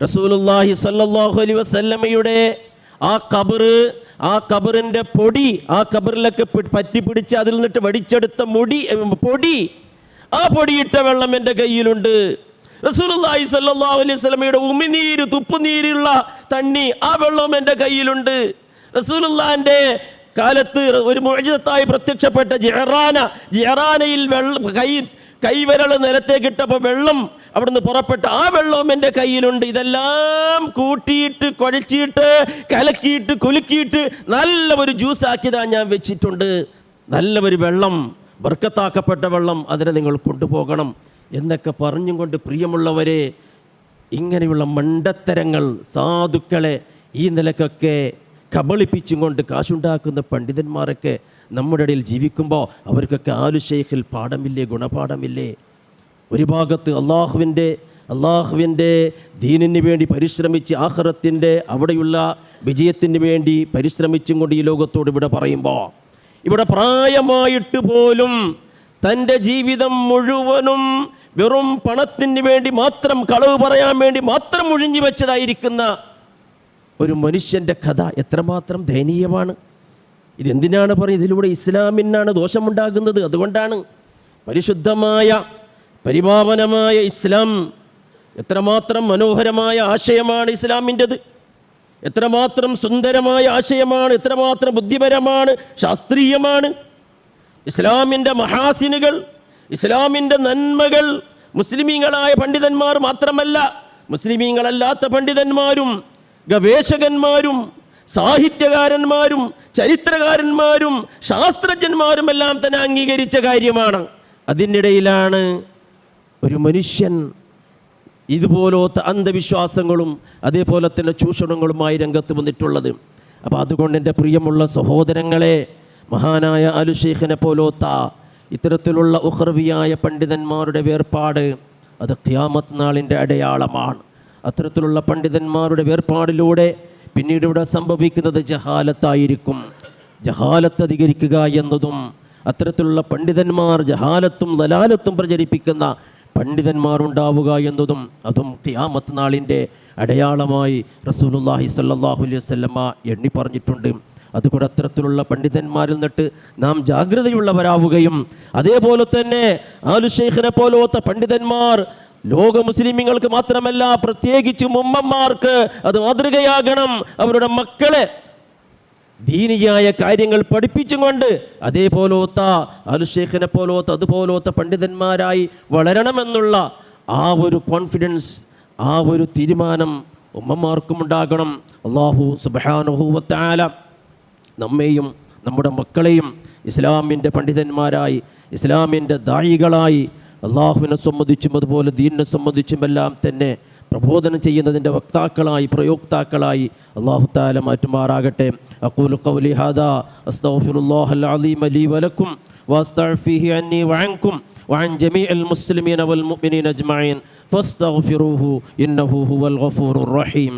[SPEAKER 1] റസൂലുള്ളാഹി സ്വല്ലല്ലാഹു അലൈഹി വസല്ലമയുടെ ആ ഖബറിന്റെ പൊടി, ആ ഖബറിലൊക്കെ പറ്റിപ്പിടിച്ച് അതിൽ നിന്നിട്ട് വടിച്ചെടുത്ത പൊടി, ആ പൊടിയിട്ട വെള്ളം എൻ്റെ കയ്യിലുണ്ട്. റസൂലുള്ളാഹി സ്വല്ലല്ലാഹു അലൈഹി വസല്ലമയുടെ ഉമിനീര്, തുപ്പുനീരുള്ള തണ്ണി, ആ വെള്ളം എൻ്റെ കയ്യിലുണ്ട്. റസൂലുള്ളാഹിന്റെ കാലത്ത് ഒരു മുഅ്ജിസത്തായി പ്രത്യക്ഷപ്പെട്ട ജിഹറാനയിൽ കൈവിരൽ നിലത്തേക്കിട്ടപ്പോൾ വെള്ളം അവിടുന്ന് പുറപ്പെട്ട ആ വെള്ളവും എൻ്റെ കയ്യിലുണ്ട്. ഇതെല്ലാം കൂട്ടിയിട്ട് കുഴച്ചിട്ട് കലക്കിയിട്ട് കുലുക്കിയിട്ട് നല്ല ഒരു ജ്യൂസാക്കിയതാ ഞാൻ വെച്ചിട്ടുണ്ട്. നല്ല ഒരു വെള്ളം, ബർക്കത്താക്കപ്പെട്ട വെള്ളം, അതിനെ നിങ്ങൾ കൊണ്ടുപോകണം എന്നൊക്കെ പറഞ്ഞും കൊണ്ട്, പ്രിയമുള്ളവരെ, ഇങ്ങനെയുള്ള മണ്ടത്തരങ്ങൾ സാധുക്കളെ ഈ നിലക്കൊക്കെ കബളിപ്പിച്ചും കൊണ്ട് കാശുണ്ടാക്കുന്ന പണ്ഡിതന്മാരൊക്കെ നമ്മുടെ ഇടയിൽ ജീവിക്കുമ്പോൾ അവർക്കൊക്കെ ആലു ഷെയ്ഖിൽ പാഠമില്ലേ, ഗുണപാഠമില്ലേ? ഒരു ഭാഗത്ത് അള്ളാഹുവിൻ്റെ ദീനിന് വേണ്ടി പരിശ്രമിച്ച് ആഖിറത്തിൻ്റെ അവിടെയുള്ള വിജയത്തിന് വേണ്ടി പരിശ്രമിച്ചും കൊണ്ട് ഈ ലോകത്തോട് ഇവിടെ പറയുമ്പോൾ, ഇവിടെ പ്രായമായിട്ട് പോലും തൻ്റെ ജീവിതം മുഴുവനും വെറും പണത്തിന് വേണ്ടി മാത്രം, കളവ് പറയാൻ വേണ്ടി മാത്രം ഒഴിഞ്ഞു വെച്ചതായിരിക്കുന്ന ഒരു മനുഷ്യൻ്റെ കഥ എത്രമാത്രം ദയനീയമാണ്. ഇതെന്തിനാണ് പറയുന്നത്? ഇതിലൂടെ ഇസ്ലാമിനാണ് ദോഷമുണ്ടാകുന്നത്. അതുകൊണ്ടാണ് പരിശുദ്ധമായ പരിപാവനമായ ഇസ്ലാം, എത്രമാത്രം മനോഹരമായ ആശയമാണ് ഇസ്ലാമിൻ്റെത്, എത്രമാത്രം സുന്ദരമായ ആശയമാണ്, എത്രമാത്രം ബുദ്ധിപരമാണ്, ശാസ്ത്രീയമാണ്. ഇസ്ലാമിൻ്റെ മഹാസിനുകൾ, ഇസ്ലാമിൻ്റെ നന്മകൾ മുസ്ലിമീങ്ങളായ പണ്ഡിതന്മാർ മാത്രമല്ല, മുസ്ലിമീങ്ങളല്ലാത്ത പണ്ഡിതന്മാരും ഗവേഷകന്മാരും സാഹിത്യകാരന്മാരും ചരിത്രകാരന്മാരും ശാസ്ത്രജ്ഞന്മാരും എല്ലാം തന്നെ അംഗീകരിച്ച കാര്യമാണ്. അതിനിടയിലാണ് ഒരു മനുഷ്യൻ ഇതുപോലത്തെ അന്ധവിശ്വാസങ്ങളും അതേപോലെ തന്നെ ചൂഷണങ്ങളുമായി രംഗത്ത് വന്നിട്ടുള്ളത്. അപ്പോൾ അതുകൊണ്ട് എൻ്റെ പ്രിയമുള്ള സഹോദരങ്ങളെ, മഹാനായ ആലു ഷെയ്ഖിനെ പോലത്ത ഇത്തരത്തിലുള്ള ഉഖ്റവിയായ പണ്ഡിതന്മാരുടെ വേർപാട് അത് ഖിയാമത്ത് നാളിൻ്റെ അടയാളമാണ്. അത്തരത്തിലുള്ള പണ്ഡിതന്മാരുടെ വേർപാടിലൂടെ പിന്നീട് ഇവിടെ സംഭവിക്കുന്നത് ജഹാലത്തായിരിക്കും. ജഹാലത്ത് അധികരിക്കുക എന്നതും, അത്തരത്തിലുള്ള പണ്ഡിതന്മാർ ജഹാലത്തും ദലാലത്തും പ്രചരിപ്പിക്കുന്ന പണ്ഡിതന്മാരുണ്ടാവുക എന്നതും, അതും ഖിയാമത്ത് നാളിൻ്റെ അടയാളമായി റസൂലുള്ളാഹി സ്വല്ലല്ലാഹു അലൈഹി വസല്ലമ എണ്ണി പറഞ്ഞിട്ടുണ്ട്. അതുകൊണ്ട് അത്തരത്തിലുള്ള പണ്ഡിതന്മാരിൽ നിന്നിട്ട് നാം ജാഗ്രതയുള്ളവരാവുകയും, അതേപോലെ തന്നെ ആലു ഷെയ്ഖിനെ പോലത്തെ പണ്ഡിതന്മാർ ലോക മുസ്ലിമീങ്ങൾക്ക് മാത്രമല്ല, പ്രത്യേകിച്ചും ഉമ്മമാർക്ക് അത് മാതൃകയാകണം. അവരുടെ മക്കളെ ദീനിയായ കാര്യങ്ങൾ പഠിപ്പിച്ചും കൊണ്ട് അതേപോലത്തെ ആലു ഷെയ്ഖിനെ പോലത്തെ അതുപോലത്തെ പണ്ഡിതന്മാരായി വളരണമെന്നുള്ള ആ ഒരു കോൺഫിഡൻസ്, ആ ഒരു തീരുമാനം ഉമ്മമാർക്കും ഉണ്ടാകണം. അല്ലാഹു സുബ്ഹാനഹു വ തആല നമ്മെയും നമ്മുടെ മക്കളെയും ഇസ്ലാമിൻ്റെ പണ്ഡിതന്മാരായി, ഇസ്ലാമിൻ്റെ ദായികളായി, അള്ളാഹുവിനെ സംബന്ധിച്ചും അതുപോലെ ദീനിനെ സംബന്ധിച്ചുമെല്ലാം തന്നെ പ്രബോധനം ചെയ്യുന്നതിൻ്റെ വക്താക്കളായി, പ്രയോക്താക്കളായി അല്ലാഹു തആല മാറ്റുമാറാകട്ടെ. അഖൂലു ഖൗലി ഹാദാ അസ്തഗ്ഫിറുല്ലാഹൽ അലീമ ലീ വലക്കും വഅസ്തഗ്ഫിഹി അന്നി വഅൻകും വഅൻ ജമീഇൽ മുസ്ലിമീന വൽ മുഅ്മിനീന അജ്മഈൻ ഫസ്തഗ്ഫിറൂഹു ഇന്നഹു ഹുവൽ ഗഫൂറുർ റഹീം.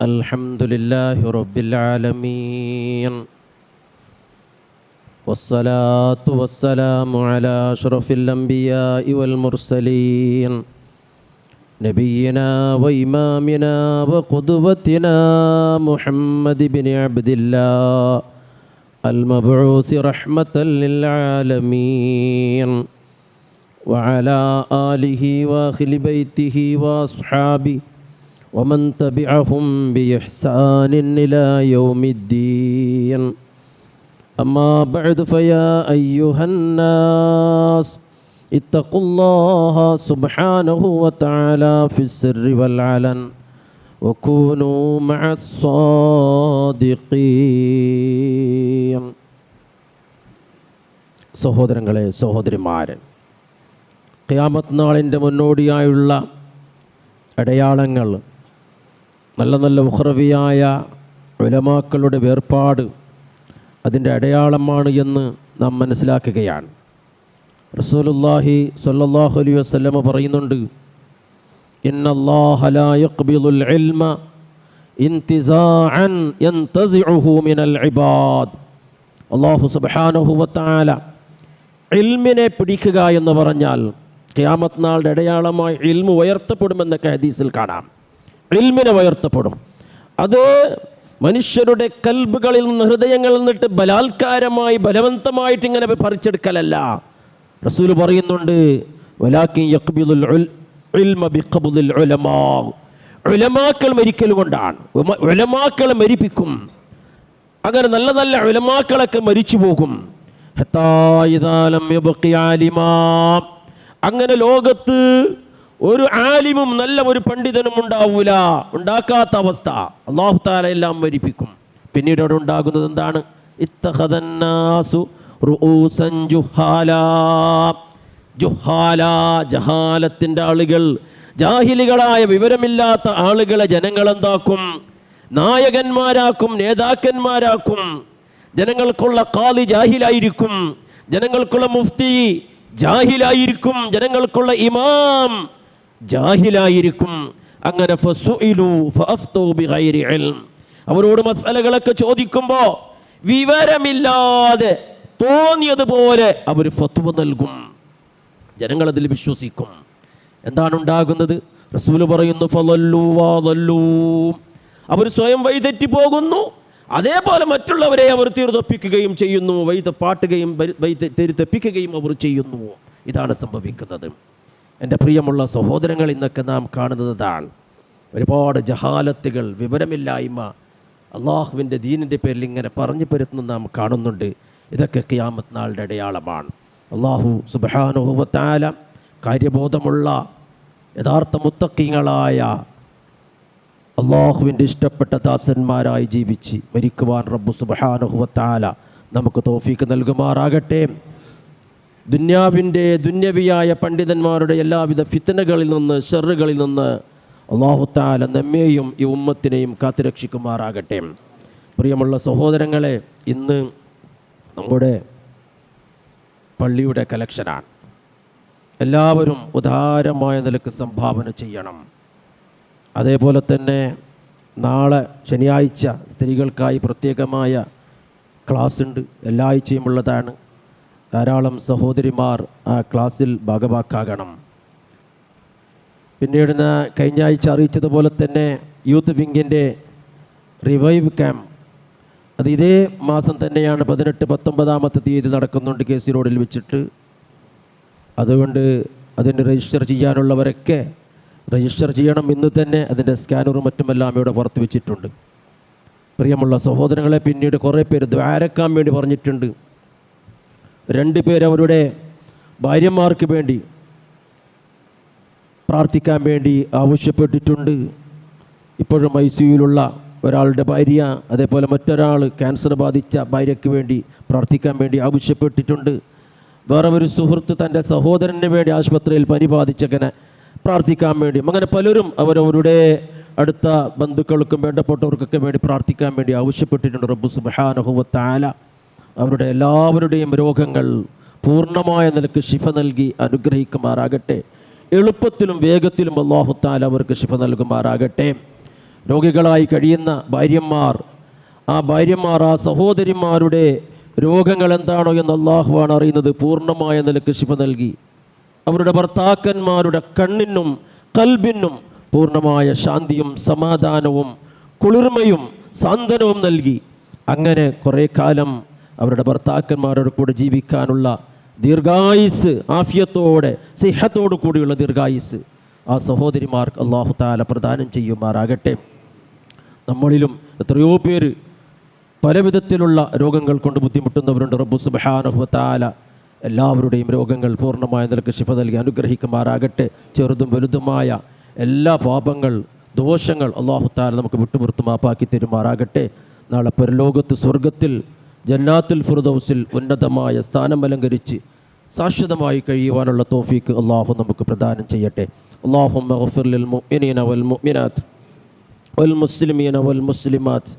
[SPEAKER 1] അൽഹംദുലില്ലാഹി റബ്ബിൽ ആലമീൻ വസ്സലാത്തു വസ്സലാമു അലാ അഷ്റഫിൽ അംബിയാഇ വൽ മുർസലീൻ നബിയിനാ വ ഇമാമിനാ വ ഖുദ്വത്തിനാ മുഹമ്മദ് ഇബ്നു അബ്ദില്ലാഹ് അൽ മബ്ഊസ് റഹ്മത്തൽ ലിൽ ആലമീൻ وعلى آله وأهل بيته وأصحابه ومن تبعهم بإحسان إلى يوم الدين أما بعد فيا أيها الناس اتقوا الله سبحانه وتعالى في السر والعلن وكونوا مع الصادقين. സഹോദരങ്ങളെ, സഹോദരിമാരെ, ഖിയാമത്ത് നാളിൻ്റെ മുന്നോടിയായുള്ള അടയാളങ്ങൾ, നല്ല നല്ല ഉഖ്റവിയായ ഉലമാക്കളുടെ വേർപാട് അതിൻ്റെ അടയാളമാണ് എന്ന് നാം മനസ്സിലാക്കുകയാണ്. റസൂലുള്ളാഹി സ്വല്ലല്ലാഹു അലൈഹി വസല്ലം പറയുന്നുണ്ട്, ഇന്നല്ലാഹ ലാ യഖ്ബിലുൽ ഇൽമ ഇന്തിസാഅൻ യൻതസിഉഹു മിനൽ ഇബാദ്. അല്ലാഹു സുബ്ഹാനഹു വ തആല ഇൽമിനെ പിടിക്കുക എന്ന് പറഞ്ഞാൽ ഖിയാമത്ത് നാളിൻ്റെ അടയാളമായി ഇൽമു ഉയർത്തപ്പെടുമെന്നൊക്കെ ഹദീസിൽ കാണാം. ഇൽമിനെ ഉയർത്തപ്പെടും. അത് മനുഷ്യരുടെ കൽബുകളിൽ നിന്ന്, ഹൃദയങ്ങളിൽ നിന്നിട്ട് ബലാത്കാരമായി ബലവന്തമായിട്ട് ഇങ്ങനെ പറിച്ചെടുക്കലല്ല. റസൂൽ പറയുന്നുണ്ട്, വലാകിൻ യഖ്ബിലുൽ ഇൽമ ബിഖബ്ദിൽ ഉലമാ. ഉലമാക്കൾ മരിക്കൽ കൊണ്ടാണ്. ഉലമാക്കളെ മരിപ്പിക്കും. അങ്ങനെ നല്ല നല്ല ഉലമാക്കളൊക്കെ മരിച്ചു പോകും. ഹത്താ ഇദാ ലം യബ്ഖി ആലിമാ. അങ്ങനെ ലോകത്ത് ഒരു ആലിമും നല്ല ഒരു പണ്ഡിതനും ഉണ്ടാവൂല. ഉണ്ടാക്കാത്ത അവസ്ഥ. അല്ലാഹു തആല എല്ലാം മരിപ്പിക്കും. പിന്നീട് അവിടെ ഉണ്ടാകുന്നത് എന്താണ്? ഇത്തഖദന്നാസു റൂസൻ ജുഹാലാ. ജുഹാലാ, ജഹാലത്തിൻ്റെ ആളുകൾ, ജാഹിലികളായ വിവരമില്ലാത്ത ആളുകളെ ജനങ്ങൾ എന്താക്കും? നായകന്മാരാക്കും, നേതാക്കന്മാരാക്കും. ജനങ്ങൾക്കുള്ള ഖാദി ജാഹിലായിരിക്കും, ജനങ്ങൾക്കുള്ള മുഫ്തി ജാഹിലായിരിക്കും, ജനങ്ങൾക്കുള്ള ഇമാം ജാഹിലായിരിക്കും. അങ്ങനെ ഫസുഇലു ഫഅഫ്തു ബിഗൈരി ഇൽം. അവരോട് മസ്അലകളൊക്കെ ചോദിക്കുമ്പോൾ വിവരമില്ലാതെ തോന്നിയതുപോലെ അവർ ഫത്വ നൽകും. ജനങ്ങളതിൽ വിശ്വസിക്കും. എന്താണ് ഉണ്ടാകുന്നത്? റസൂൽ പറയുന്നു, ഫളല്ലു വദല്ലു. അവർ സ്വയം വഴിതെറ്റി പോകുന്നു. അതേപോലെ മറ്റുള്ളവരെ അവർ തീർതെപ്പിക്കുകയും ചെയ്യുന്നു, വഴിതെപ്പാട്ടുകയും തെരുതെപ്പിക്കുകയും അവർ ചെയ്യുന്നു. ഇതാണ് സംഭവിക്കുന്നത്. എൻ്റെ പ്രിയമുള്ള സഹോദരങ്ങൾ, ഇന്നൊക്കെ നാം കാണുന്നതാണ് ഒരുപാട് ജഹാലത്തുകൾ, വിവരമില്ലായ്മ അള്ളാഹുവിൻ്റെ ദീനിൻ്റെ പേരിൽ ഇങ്ങനെ പറഞ്ഞു പരത്തുന്നത് നാം കാണുന്നുണ്ട്. ഇതൊക്കെ ഖിയാമത്ത് നാളിൻ്റെ അടയാളമാണ്. അള്ളാഹു സുബ്ഹാനഹു വ തആല കാര്യബോധമുള്ള യഥാർത്ഥ മുത്തഖീങ്ങളായ അള്ളാഹുവിൻ്റെ ഇഷ്ടപ്പെട്ട ദാസന്മാരായി ജീവിച്ച് മരിക്കുവാൻ റബ്ബു സുബ്ഹാനഹു വ തആല നമുക്ക് തൗഫീക്ക് നൽകുമാറാകട്ടെ. ദുന്യവിയായ പണ്ഡിതന്മാരുടെ എല്ലാവിധ ഫിത്നകളിൽ നിന്ന്, ഷർറുകളിൽ നിന്ന് അല്ലാഹു തആല നമ്മെയും ഈ ഉമ്മത്തിനെയും കാത്തുരക്ഷിക്കുമാറാകട്ടെ. പ്രിയമുള്ള സഹോദരങ്ങളെ, ഇന്ന് നമ്മുടെ പള്ളിയുടെ കലക്ഷനാണ്. എല്ലാവരും ഉദാരമായ നിലക്ക് സംഭാവന ചെയ്യണം. അതേപോലെ തന്നെ നാളെ ശനിയാഴ്ച സ്ത്രീകൾക്കായി പ്രത്യേകമായ ക്ലാസ് ഉണ്ട്. എല്ലാ ആഴ്ചയും ഉള്ളതാണ്. ധാരാളം സഹോദരിമാർ ആ ക്ലാസ്സിൽ ഭാഗവാക്കാകണം. പിന്നീട് കഴിഞ്ഞ ആഴ്ച അറിയിച്ചതുപോലെ തന്നെ യൂത്ത് വിങ്ങിൻ്റെ റിവൈവ് ക്യാമ്പ്, അത് ഇതേ മാസം തന്നെയാണ് 18-19 തീയതി നടക്കുന്നുണ്ട് KC റോഡിൽ വെച്ചിട്ട്. അതുകൊണ്ട് അതിന് രജിസ്റ്റർ ചെയ്യാനുള്ളവരൊക്കെ രജിസ്റ്റർ ചെയ്യണം. ഇന്ന് തന്നെ അതിൻ്റെ സ്കാനറും മറ്റുമെല്ലാം ഇവിടെ പുറത്ത് വെച്ചിട്ടുണ്ട്. പ്രിയമുള്ള സഹോദരങ്ങളെ, പിന്നീട് കുറേ പേര് ദ്വാരക്കാൻ വേണ്ടി പറഞ്ഞിട്ടുണ്ട്. 2 പേര് അവരുടെ ഭാര്യമാർക്ക് വേണ്ടി പ്രാർത്ഥിക്കാൻ വേണ്ടി ആവശ്യപ്പെട്ടിട്ടുണ്ട്. ഇപ്പോഴും ICUയിലുള്ള ഒരാളുടെ ഭാര്യ, അതേപോലെ മറ്റൊരാൾ ക്യാൻസർ ബാധിച്ച ഭാര്യയ്ക്ക് വേണ്ടി പ്രാർത്ഥിക്കാൻ വേണ്ടി ആവശ്യപ്പെട്ടിട്ടുണ്ട്. വേറെ ഒരു സുഹൃത്ത് തൻ്റെ സഹോദരന് വേണ്ടി ആശുപത്രിയിൽ പനി ബാധിച്ചങ്ങനെ പ്രാർത്ഥിക്കാൻ വേണ്ടി, അങ്ങനെ പലരും അവരവരുടെ അടുത്ത ബന്ധുക്കൾക്കും വേണ്ടപ്പെട്ടവർക്കൊക്കെ വേണ്ടി പ്രാർത്ഥിക്കാൻ വേണ്ടി ആവശ്യപ്പെട്ടിട്ടുണ്ട്. റബ്ബു സുബ്ഹാനഹു വ തആല അവരുടെ എല്ലാവരുടെയും രോഗങ്ങൾ പൂർണ്ണമായ നിലക്ക് ശിഫ നൽകി അനുഗ്രഹിക്കുമാറാകട്ടെ. എളുപ്പത്തിലും വേഗത്തിലും അല്ലാഹു തആല അവർക്ക് ശിഫ നൽകുമാറാകട്ടെ. രോഗികളായി കഴിയുന്ന ഭാര്യമാർ, ആ സഹോദരിമാരുടെ രോഗങ്ങൾ എന്താണോ എന്ന് അല്ലാഹുവാണ് അറിയുന്നത്. പൂർണ്ണമായ നിലക്ക് ശിഫ നൽകി അവരുടെ ഭർത്താക്കന്മാരുടെ കണ്ണിനും കൽബിനും പൂർണ്ണമായ ശാന്തിയും സമാധാനവും കുളിർമയും സാന്ത്വനവും നൽകി അങ്ങനെ കുറേ കാലം അവരുടെ ഭർത്താക്കന്മാരോട് കൂടെ ജീവിക്കാനുള്ള ദീർഘായുസ്, ആഫിയത്തോടെ സിഹത്തോടു കൂടിയുള്ള ദീർഘായുസ് ആ സഹോദരിമാർക്ക് അല്ലാഹു തആല പ്രദാനം ചെയ്യുമാറാകട്ടെ. നമ്മളിലും എത്രയോ പേര് പല വിധത്തിലുള്ള രോഗങ്ങൾ കൊണ്ട് ബുദ്ധിമുട്ടുന്നവരുണ്ട്. റബ്ബു സുബ്ഹാനഹു വ തആല എല്ലാവരുടെയും രോഗങ്ങൾ പൂർണ്ണമായ നിലക്ക് ശിഫ നൽകി അനുഗ്രഹിക്കുമാറാകട്ടെ. ചെറുതും വലുതുമായ എല്ലാ പാപങ്ങൾ ദോഷങ്ങൾ അല്ലാഹു തആല നമുക്ക് വിട്ടുപുറത്ത് മാപ്പാക്കി തരുമാറാകട്ടെ. നാളെ പരലോകത്ത് സ്വർഗത്തിൽ ജന്നാത്തുൽ ഫിർദൗസിൽ ഉന്നതമായ സ്ഥാനം അലങ്കരിച്ച് ശാശ്വതമായി കഴിയുവാനുള്ള തൗഫീക്ക് അല്ലാഹു നമുക്ക് പ്രദാനം ചെയ്യട്ടെ. അല്ലാഹുമ്മ ഗഫിർ ലിൽ മുഅ്മിനീന വൽ മുഅ്മിനാത്ത് വൽ മുസ്ലിമീന വൽ മുസ്ലിമാത്ത്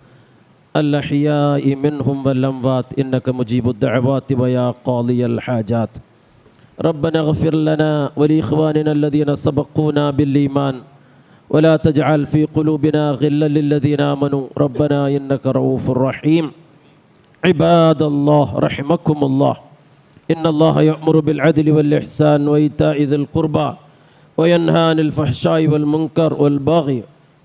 [SPEAKER 1] الأحياء منهم والأموات إنك مجيب الدعوات ويا قاضي الحاجات. ربنا اغفر لنا ولإخواننا الذين سبقونا بالإيمان ولا تجعل في قلوبنا غلا للذين آمنوا ربنا إنك رؤوف رحيم. عباد الله رحمكم الله، إن الله يأمر بالعدل والإحسان وإيتاء ذي القربى وينهى عن الفحشاء والمنكر والبغي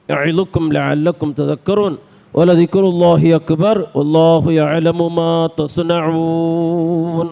[SPEAKER 1] يعظكم لعلكم تذكرون. ولذكر الله أكبر والله يعلم ما تصنعون.